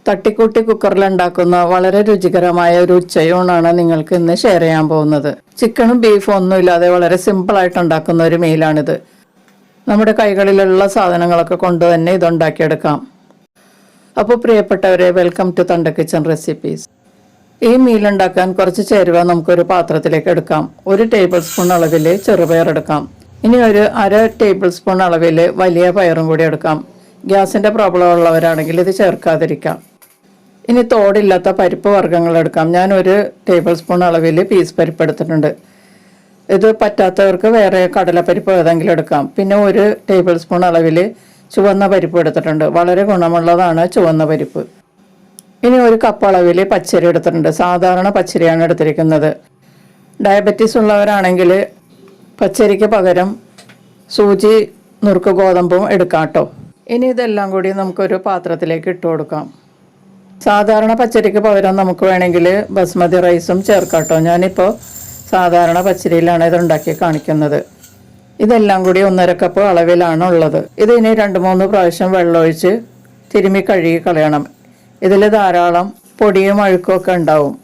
തട്ടിക്കൂട്ടി കുക്കറിലുണ്ടാക്കുന്ന വളരെ രുചികരമായ ഒരു ഉച്ചയൂണാണ് നിങ്ങൾക്ക് ഇന്ന് ഷെയർ ചെയ്യാൻ പോകുന്നത്. ചിക്കനും ബീഫും ഒന്നുമില്ലാതെ വളരെ സിമ്പിളായിട്ട് ഉണ്ടാക്കുന്ന ഒരു മീലാണിത്. നമ്മുടെ കൈകളിലുള്ള സാധനങ്ങളൊക്കെ കൊണ്ട് തന്നെ ഇതുണ്ടാക്കിയെടുക്കാം. അപ്പോൾ പ്രിയപ്പെട്ടവരെ, വെൽക്കം ടു തണ്ട കിച്ചൺ റെസിപ്പീസ്. ഈ മീലുണ്ടാക്കാൻ കുറച്ച് ചേരുവ നമുക്കൊരു പാത്രത്തിലേക്ക് എടുക്കാം. 1 ടേബിൾ സ്പൂൺ അളവിൽ ചെറുപയർ എടുക്കാം. ഇനി ഒരു 1/2 ടേബിൾ സ്പൂൺ അളവിൽ വലിയ പയറും കൂടി എടുക്കാം. ഗ്യാസിൻ്റെ പ്രോബ്ലം ഉള്ളവരാണെങ്കിൽ ഇത് ചേർക്കാതിരിക്കാം. ഇനി തോടില്ലാത്ത പരിപ്പ് വർഗ്ഗങ്ങൾ എടുക്കാം. ഞാൻ 1 ടേബിൾ സ്പൂൺ അളവിൽ പീസ് പരിപ്പ് എടുത്തിട്ടുണ്ട്. ഇത് പറ്റാത്തവർക്ക് വേറെ കടലപ്പരിപ്പ് ഏതെങ്കിലും എടുക്കാം. പിന്നെ 1 ടേബിൾ സ്പൂൺ അളവിൽ ചുവന്ന പരിപ്പ് എടുത്തിട്ടുണ്ട്. വളരെ ഗുണമുള്ളതാണ് ചുവന്ന പരിപ്പ്. ഇനി 1 കപ്പ് അളവിൽ പച്ചരി എടുത്തിട്ടുണ്ട്. സാധാരണ പച്ചരിയാണ് എടുത്തിരിക്കുന്നത്. ഡയബറ്റീസ് ഉള്ളവരാണെങ്കിൽ പച്ചരിക്ക് പകരം സൂചി നുറുക്ക് ഗോതമ്പും എടുക്കാം കേട്ടോ. ഇനി ഇതെല്ലാം കൂടി നമുക്കൊരു പാത്രത്തിലേക്ക് ഇട്ട് കൊടുക്കാം. സാധാരണ പച്ചരിക്ക് പകരം നമുക്ക് വേണമെങ്കിൽ ബസ്മതി റൈസും ചേർക്കാം കേട്ടോ. ഞാനിപ്പോൾ സാധാരണ പച്ചരിയിലാണ് ഇത് ഉണ്ടാക്കി കാണിക്കുന്നത്. ഇതെല്ലാം കൂടി 1.5 കപ്പ് അളവിലാണ് ഉള്ളത്. ഇത് ഇനി 2-3 പ്രാവശ്യം വെള്ളമൊഴിച്ച് തിരുമ്മി കഴുകി കളയണം. ഇതിൽ ധാരാളം പൊടിയും അഴുക്കും ഒക്കെ ഉണ്ടാവും.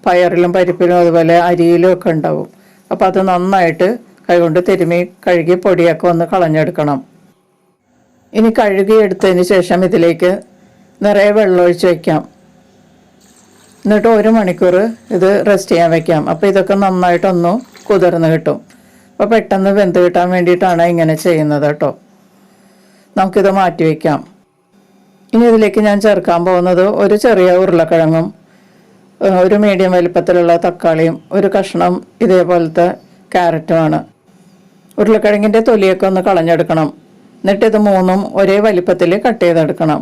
പയറിലും പരിപ്പിലും അതുപോലെ അരിയിലും ഒക്കെ ഉണ്ടാവും. അപ്പോൾ അത് നന്നായിട്ട് കൈകൊണ്ട് തിരുമ്മി കഴുകി പൊടിയൊക്കെ ഒന്ന് കളഞ്ഞെടുക്കണം. ഇനി കഴുകി എടുത്തതിന് ശേഷം ഇതിലേക്ക് നിറയെ വെള്ളമൊഴിച്ച് വയ്ക്കാം. എന്നിട്ട് 1 മണിക്കൂർ ഇത് റെസ്റ്റ് ചെയ്യാൻ വയ്ക്കാം. അപ്പോൾ ഇതൊക്കെ നന്നായിട്ടൊന്ന് കുതിർന്ന് കിട്ടും. അപ്പോൾ പെട്ടെന്ന് വെന്ത് കിട്ടാൻ വേണ്ടിയിട്ടാണ് ഇങ്ങനെ ചെയ്യുന്നത് കേട്ടോ. നമുക്കിത് മാറ്റി വയ്ക്കാം. ഇനി ഇതിലേക്ക് ഞാൻ ചേർക്കാൻ പോകുന്നത് 1 ചെറിയ ഉരുളക്കിഴങ്ങും 1 മീഡിയം വലിപ്പത്തിലുള്ള തക്കാളിയും 1 കഷ്ണം ഇതേപോലത്തെ ക്യാരറ്റുമാണ്. ഉരുളക്കിഴങ്ങിൻ്റെ തൊലിയൊക്കെ ഒന്ന് കളഞ്ഞെടുക്കണം. എന്നിട്ട് ഇത് 3ഉം ഒരേ വലിപ്പത്തിൽ കട്ട് ചെയ്തെടുക്കണം.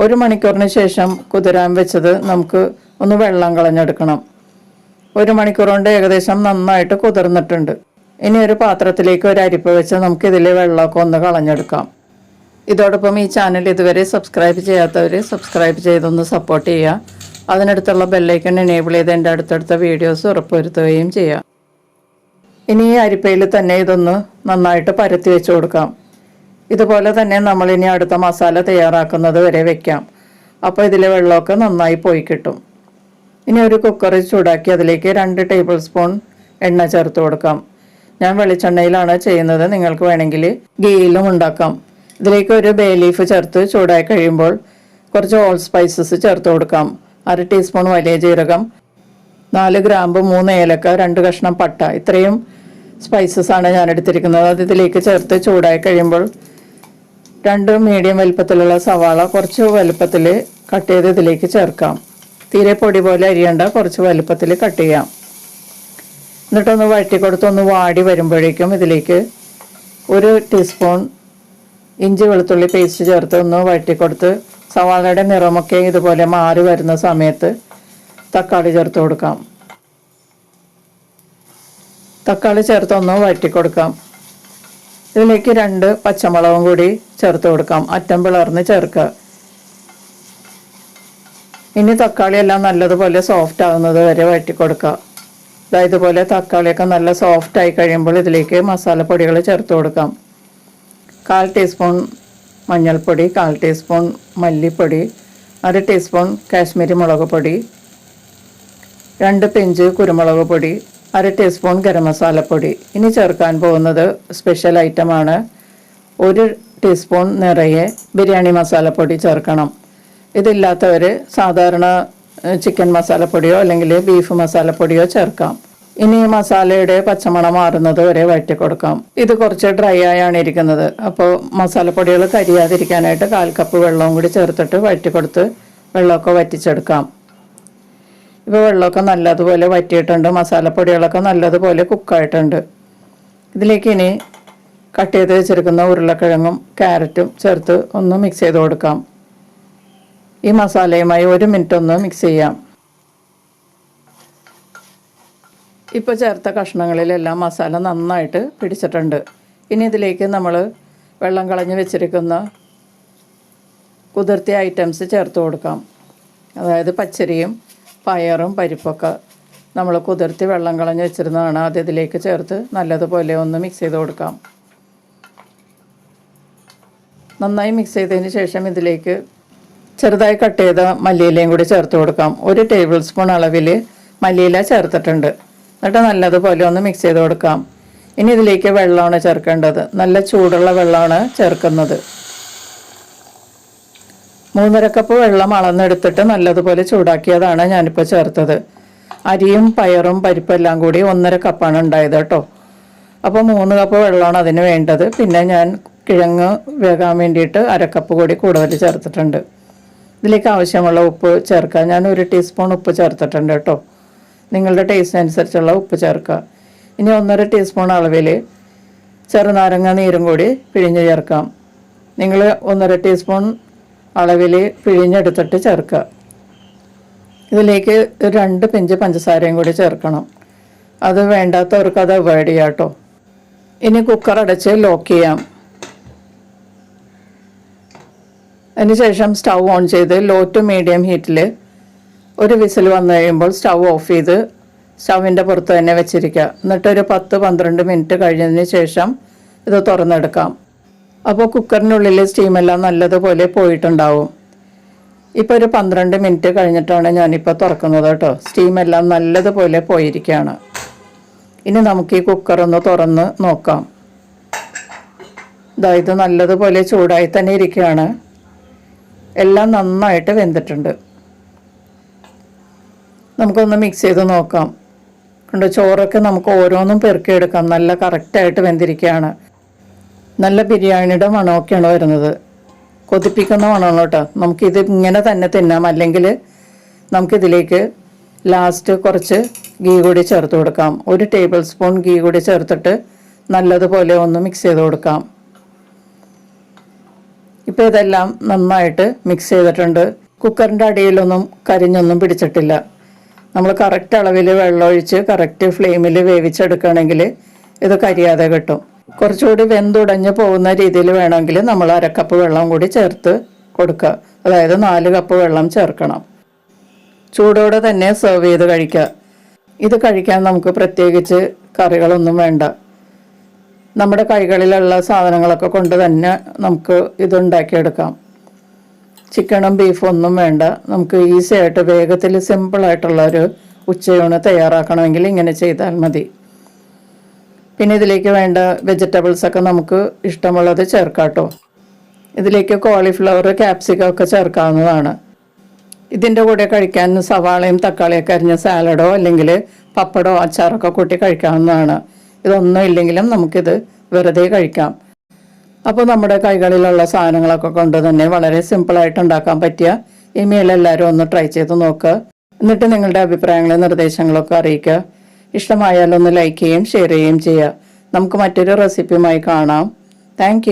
1 മണിക്കൂറിന് ശേഷം കുതിരാൻ വെച്ചത് നമുക്ക് ഒന്ന് വെള്ളം കളഞ്ഞെടുക്കണം. 1 മണിക്കൂർ കൊണ്ട് ഏകദേശം നന്നായിട്ട് കുതിർന്നിട്ടുണ്ട്. ഇനി ഒരു പാത്രത്തിലേക്ക് ഒരു അരിപ്പ വെച്ച് നമുക്ക് ഇതിൽ വെള്ളമൊക്കെ ഒന്ന് കളഞ്ഞെടുക്കാം. ഇതോടൊപ്പം ഈ ചാനൽ ഇതുവരെ സബ്സ്ക്രൈബ് ചെയ്യാത്തവർ സബ്സ്ക്രൈബ് ചെയ്തൊന്ന് സപ്പോർട്ട് ചെയ്യുക. അതിനടുത്തുള്ള ബെല്ലൈക്കൺ എനേബിൾ ചെയ്ത് എൻ്റെ അടുത്തടുത്ത വീഡിയോസ് ഉറപ്പുവരുത്തുകയും ചെയ്യുക. ഇനി ഈ അരിപ്പയിൽ തന്നെ ഇതൊന്ന് നന്നായിട്ട് പരത്തി വെച്ച് കൊടുക്കാം. ഇതുപോലെ തന്നെ നമ്മളിനി അടുത്ത മസാല തയ്യാറാക്കുന്നത് വരെ വെക്കാം. അപ്പോൾ ഇതിലെ വെള്ളമൊക്കെ നന്നായി പോയി കിട്ടും. ഇനി ഒരു കുക്കർ ചൂടാക്കി അതിലേക്ക് 2 ടേബിൾ സ്പൂൺ എണ്ണ ചേർത്ത് കൊടുക്കാം. ഞാൻ വെളിച്ചെണ്ണയിലാണ് ചെയ്യുന്നത്. നിങ്ങൾക്ക് വേണമെങ്കിൽ ഗീയിലും ഉണ്ടാക്കാം. ഇതിലേക്ക് 1 ബേ ലീഫ് ചേർത്ത് ചൂടായി കഴിയുമ്പോൾ കുറച്ച് ഓൾ സ്പൈസസ് ചേർത്ത് കൊടുക്കാം. 1/2 ടീസ്പൂൺ വലിയ ജീരകം, 4 ഗ്രാമ്പ്, 3 ഏലക്ക, 2 കഷ്ണം പട്ട. ഇത്രയും സ്പൈസസ് ആണ് ഞാൻ എടുത്തിരിക്കുന്നത്. അത് ഇതിലേക്ക് ചേർത്ത് ചൂടായി കഴിയുമ്പോൾ 2 മീഡിയം വലുപ്പത്തിലുള്ള സവാള കുറച്ച് വലുപ്പത്തിൽ കട്ട് ചെയ്ത് ഇതിലേക്ക് ചേർക്കാം. തീരെ പൊടി പോലെ അരിയേണ്ട, കുറച്ച് വലുപ്പത്തിൽ കട്ട് ചെയ്യാം. എന്നിട്ടൊന്ന് വഴറ്റി കൊടുത്ത് ഒന്ന് വാടി വരുമ്പോഴേക്കും ഇതിലേക്ക് 1 ടീസ്പൂൺ ഇഞ്ചി വെളുത്തുള്ളി പേസ്റ്റ് ചേർത്ത് ഒന്ന് വഴറ്റി കൊടുത്ത് സവാളയുടെ നിറമൊക്കെ ഇതുപോലെ മാറി വരുന്ന സമയത്ത് തക്കാളി ചേർത്ത് കൊടുക്കാം. തക്കാളി ചേർത്ത് ഒന്ന് വഴറ്റി കൊടുക്കാം. ഇതിലേക്ക് 2 പച്ചമുളകും കൂടി ചേർത്ത് കൊടുക്കാം. അറ്റം പിളർന്ന് ചേർക്കുക. ഇനി തക്കാളി എല്ലാം നല്ലതുപോലെ സോഫ്റ്റ് ആകുന്നത് വരെ വഴറ്റി കൊടുക്കുക. ഇതുപോലെ തക്കാളിയൊക്കെ നല്ല സോഫ്റ്റ് ആയി കഴിയുമ്പോൾ ഇതിലേക്ക് മസാലപ്പൊടികൾ ചേർത്ത് കൊടുക്കാം. 1/4 ടീസ്പൂൺ മഞ്ഞൾപ്പൊടി, 1/4 ടീസ്പൂൺ മല്ലിപ്പൊടി, 1/2 ടീസ്പൂൺ കാശ്മീരി മുളക് പൊടി, 2 പിഞ്ച് കുരുമുളക് പൊടി, 1/2 ടീസ്പൂൺ ഗരം മസാലപ്പൊടി. ഇനി ചേർക്കാൻ പോകുന്നത് സ്പെഷ്യൽ ഐറ്റമാണ്. 1 ടീസ്പൂൺ നിറയെ ബിരിയാണി മസാലപ്പൊടി ചേർക്കണം. ഇതില്ലാത്തവർ സാധാരണ ചിക്കൻ മസാലപ്പൊടിയോ അല്ലെങ്കിൽ ബീഫ് മസാലപ്പൊടിയോ ചേർക്കാം. ഇനി മസാലയുടെ പച്ചമണം മാറുന്നത് വരെ വഴറ്റി കൊടുക്കാം. ഇത് കുറച്ച് ഡ്രൈ ആയാണ് ഇരിക്കുന്നത്. അപ്പോൾ മസാലപ്പൊടികൾ കരിയാതിരിക്കാനായിട്ട് 1/4 കപ്പ് വെള്ളവും കൂടി ചേർത്തിട്ട് വഴറ്റി കൊടുത്ത് വെള്ളമൊക്കെ വറ്റിച്ചെടുക്കാം. ഇപ്പോൾ വെള്ളമൊക്കെ നല്ലതുപോലെ വറ്റിയിട്ടുണ്ട്. മസാലപ്പൊടികളൊക്കെ നല്ലതുപോലെ കുക്കായിട്ടുണ്ട്. ഇതിലേക്ക് ഇനി കട്ട് ചെയ്ത് വെച്ചിരിക്കുന്ന ഉരുളക്കിഴങ്ങും ക്യാരറ്റും ചേർത്ത് ഒന്ന് മിക്സ് ചെയ്ത് കൊടുക്കാം. ഈ മസാലയുമായി 1 മിനിറ്റ് ഒന്ന് മിക്സ് ചെയ്യാം. ഇപ്പോൾ ചേർത്ത കഷ്ണങ്ങളിലെല്ലാം മസാല നന്നായിട്ട് പിടിച്ചിട്ടുണ്ട്. ഇനി ഇതിലേക്ക് നമ്മൾ വെള്ളം കളഞ്ഞ് വെച്ചിരിക്കുന്ന കുതിർത്തിയ ഐറ്റംസ് ചേർത്ത് കൊടുക്കാം. അതായത് പച്ചരിയും പയറും പരിപ്പൊക്കെ നമ്മൾ കുതിർത്തി വെള്ളം കളഞ്ഞ് വെച്ചിരുന്നതാണ്. അത് ഇതിലേക്ക് ചേർത്ത് നല്ലതുപോലെ ഒന്ന് മിക്സ് ചെയ്ത് കൊടുക്കാം. നന്നായി മിക്സ് ചെയ്തതിന് ശേഷം ഇതിലേക്ക് ചെറുതായി കട്ട് ചെയ്ത മല്ലിയിലയും കൂടി ചേർത്ത് കൊടുക്കാം. 1 ടേബിൾ സ്പൂൺ അളവിൽ മല്ലിയില ചേർത്തിട്ടുണ്ട്. എന്നിട്ട് നല്ലതുപോലെ ഒന്ന് മിക്സ് ചെയ്ത് കൊടുക്കാം. ഇനി ഇതിലേക്ക് വെള്ളമാണ് ചേർക്കേണ്ടത്. നല്ല ചൂടുള്ള വെള്ളമാണ് ചേർക്കുന്നത്. 3.5 കപ്പ് വെള്ളം അളന്നെടുത്തിട്ട് നല്ലതുപോലെ ചൂടാക്കിയതാണ് ഞാനിപ്പോൾ ചേർത്തത്. അരിയും പയറും പരിപ്പും എല്ലാം കൂടി 1.5 കപ്പാണ് ഉണ്ടായത് കേട്ടോ. അപ്പോൾ 3 കപ്പ് വെള്ളമാണ് അതിന് വേണ്ടത്. പിന്നെ ഞാൻ കിഴങ്ങ് വേകാൻ വേണ്ടിയിട്ട് 1/2 കപ്പ് കൂടി കൂടുതൽ ചേർത്തിട്ടുണ്ട്. ഇതിലേക്ക് ആവശ്യമുള്ള ഉപ്പ് ചേർക്കുക. ഞാൻ 1 ടീസ്പൂൺ ഉപ്പ് ചേർത്തിട്ടുണ്ട് കേട്ടോ. നിങ്ങളുടെ ടേസ്റ്റിനനുസരിച്ചുള്ള ഉപ്പ് ചേർക്കുക. ഇനി 1.5 ടീസ്പൂൺ അളവിൽ ചെറുനാരങ്ങ നീരും കൂടി പിഴിഞ്ഞ് ചേർക്കാം. നിങ്ങൾ 1.5 ടീസ്പൂൺ അളവിൽ പിഴിഞ്ഞെടുത്തിട്ട് ചേർക്കുക. ഇതിലേക്ക് 2 പിഞ്ച് പഞ്ചസാരയും കൂടി ചേർക്കണം. അത് വേണ്ടാത്തവർക്ക് അത് അവോയ്ഡ് ചെയ്യാം കേട്ടോ. ഇനി കുക്കർ അടച്ച് ലോക്ക് ചെയ്യാം. അതിനുശേഷം സ്റ്റൗ ഓൺ ചെയ്ത് ലോ ടു മീഡിയം ഹീറ്റിൽ ഒരു വിസിൽ വന്നു കഴിയുമ്പോൾ സ്റ്റൗ ഓഫ് ചെയ്ത് സ്റ്റൗവിൻ്റെ പുറത്ത് തന്നെ വെച്ചിരിക്കുക. എന്നിട്ടൊരു 10-12 മിനിറ്റ് കഴിഞ്ഞതിന് ശേഷം ഇത് തുറന്നെടുക്കാം. അപ്പോൾ കുക്കറിനുള്ളിൽ സ്റ്റീമെല്ലാം നല്ലതുപോലെ പോയിട്ടുണ്ടാവും. ഇപ്പോൾ ഒരു 12 മിനിറ്റ് കഴിഞ്ഞിട്ടാണ് ഞാനിപ്പോൾ തുറക്കുന്നത് കേട്ടോ. സ്റ്റീമെല്ലാം നല്ലതുപോലെ പോയിരിക്കുകയാണ്. ഇനി നമുക്ക് ഈ കുക്കറൊന്ന് തുറന്ന് നോക്കാം. ഇത് നല്ലതുപോലെ ചൂടായി തന്നെ ഇരിക്കുകയാണ്. എല്ലാം നന്നായിട്ട് വെന്തിട്ടുണ്ട്. നമുക്കൊന്ന് മിക്സ് ചെയ്ത് നോക്കാം. കണ്ടോ, ചോറൊക്കെ നമുക്ക് ഓരോന്നും പെറുക്കിയെടുക്കാം. നല്ല കറക്റ്റായിട്ട് വെന്തിരിക്കുകയാണ്. നല്ല ബിരിയാണിയുടെ മണമൊക്കെയാണ് വരുന്നത്. കൊതിപ്പിക്കുന്ന മണമാണ് കേട്ടോ. നമുക്കിത് ഇങ്ങനെ തന്നെ തിന്നാം. അല്ലെങ്കിൽ നമുക്കിതിലേക്ക് ലാസ്റ്റ് കുറച്ച് ഗീ കൂടി ചേർത്ത് കൊടുക്കാം. 1 ടേബിൾ സ്പൂൺ ഗീ കൂടി ചേർത്തിട്ട് നല്ലതുപോലെ ഒന്ന് മിക്സ് ചെയ്ത് കൊടുക്കാം. ഇപ്പോൾ ഇതെല്ലാം നന്നായിട്ട് മിക്സ് ചെയ്തിട്ടുണ്ട്. കുക്കറിൻ്റെ അടിയിലൊന്നും കരിഞ്ഞൊന്നും പിടിച്ചിട്ടില്ല. നമ്മൾ കറക്റ്റ് അളവിൽ വെള്ളമൊഴിച്ച് കറക്റ്റ് ഫ്ലെയിമിൽ വേവിച്ചെടുക്കുകയാണെങ്കിൽ ഇത് കരിയാതെ കിട്ടും. കുറച്ചുകൂടി വെന്തുടഞ്ഞ് പോകുന്ന രീതിയിൽ വേണമെങ്കിൽ നമ്മൾ 1/2 കപ്പ് വെള്ളം കൂടി ചേർത്ത് കൊടുക്കുക. അതായത് 4 കപ്പ് വെള്ളം ചേർക്കണം. ചൂടോടെ തന്നെ സെർവ് ചെയ്ത് കഴിക്കുക. ഇത് കഴിക്കാൻ നമുക്ക് പ്രത്യേകിച്ച് കറികളൊന്നും വേണ്ട. നമ്മുടെ കൈകളിലുള്ള സാധനങ്ങളൊക്കെ കൊണ്ട് തന്നെ നമുക്ക് ഇതുണ്ടാക്കിയെടുക്കാം. ചിക്കനും ബീഫും ഒന്നും വേണ്ട. നമുക്ക് ഈസി ആയിട്ട് വേഗത്തിൽ സിമ്പിളായിട്ടുള്ളൊരു ഉച്ചയൂണ് തയ്യാറാക്കണമെങ്കിൽ ഇങ്ങനെ ചെയ്താൽ മതി. പിന്നെ ഇതിലേക്ക് വേണ്ട വെജിറ്റബിൾസൊക്കെ നമുക്ക് ഇഷ്ടമുള്ളത് ചേർക്കാം കേട്ടോ. ഇതിലേക്ക് കോളിഫ്ലവർ, ക്യാപ്സിക്കം ഒക്കെ ചേർക്കാവുന്നതാണ്. ഇതിൻ്റെ കൂടെ കഴിക്കാൻ സവാളയും തക്കാളിയൊക്കെ അരിഞ്ഞ സാലഡോ അല്ലെങ്കിൽ പപ്പടോ അച്ചാറൊക്കെ കൂട്ടി കഴിക്കാവുന്നതാണ്. ഇതൊന്നും ഇല്ലെങ്കിലും നമുക്കിത് വെറുതെ കഴിക്കാം. അപ്പോൾ നമ്മുടെ കൈകളിലുള്ള സാധനങ്ങളൊക്കെ കൊണ്ട് തന്നെ വളരെ സിമ്പിളായിട്ട് ഉണ്ടാക്കാൻ പറ്റിയ ഈ മീൽ എല്ലാവരും ഒന്ന് ട്രൈ ചെയ്ത് നോക്കുക. എന്നിട്ട് നിങ്ങളുടെ അഭിപ്രായങ്ങളും നിർദ്ദേശങ്ങളൊക്കെ അറിയിക്കുക. ഇഷ്ടമായാലൊന്ന് ലൈക്ക് ചെയ്യുകയും ഷെയർ ചെയ്യുകയും ചെയ്യുക. നമുക്ക് മറ്റൊരു റെസിപ്പിയുമായി കാണാം. താങ്ക്